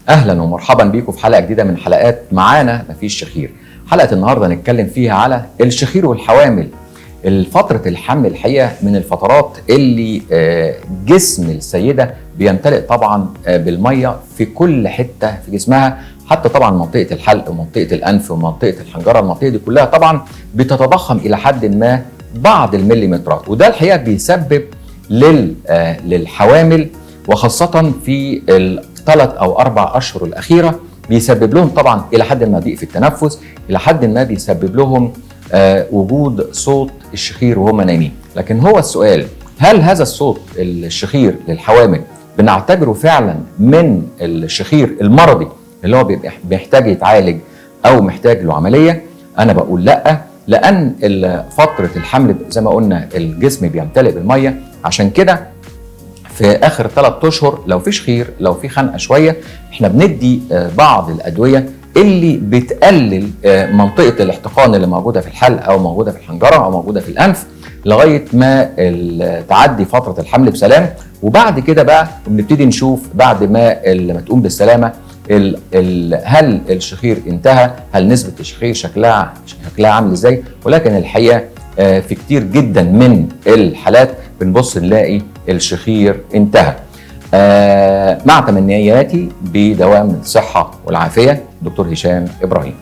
اهلا ومرحبا بيكم في حلقه جديده من حلقات معانا مفيش شخير. حلقه النهارده هنتكلم فيها على الشخير والحوامل. فتره الحمل الحقيقه من الفترات اللي جسم السيده بيمتلئ طبعا بالميه في كل حته في جسمها، حتى طبعا منطقه الحلق ومنطقه الانف ومنطقه الحنجره. المنطقه دي كلها طبعا بتتضخم الى حد ما بعض المليمترات، وده الحقيقه بيسبب للحوامل وخاصه في الثلاث او 4 اشهر الاخيره بيسبب لهم طبعا الى حد ما ضيق في التنفس، الى حد ما بيسبب لهم وجود صوت الشخير وهم نايمين. لكن هو السؤال، هل هذا الصوت الشخير للحوامل بنعتبره فعلا من الشخير المرضي اللي هو بيبقى محتاج يتعالج او محتاج له عمليه؟ انا بقول لا، لان فتره الحمل زي ما قلنا الجسم بيمتلئ بالميه، عشان كده في اخر 3 اشهر لو في شخير، لو في خنقه شويه، احنا بندي بعض الادويه اللي بتقلل منطقه الاحتقان اللي موجوده في الحلق او موجوده في الحنجره او موجوده في الانف لغايه ما تعدي فتره الحمل بسلام. وبعد كده بقى بنبتدي نشوف بعد ما تقوم بالسلامه هل الشخير انتهى، هل نسبه الشخير شكلها عامل ازاي. ولكن الحقيقه في كتير جدا من الحالات بنبص نلاقي الشخير انتهى. مع تمنياتي بدوام الصحه والعافيه، دكتور هشام ابراهيم.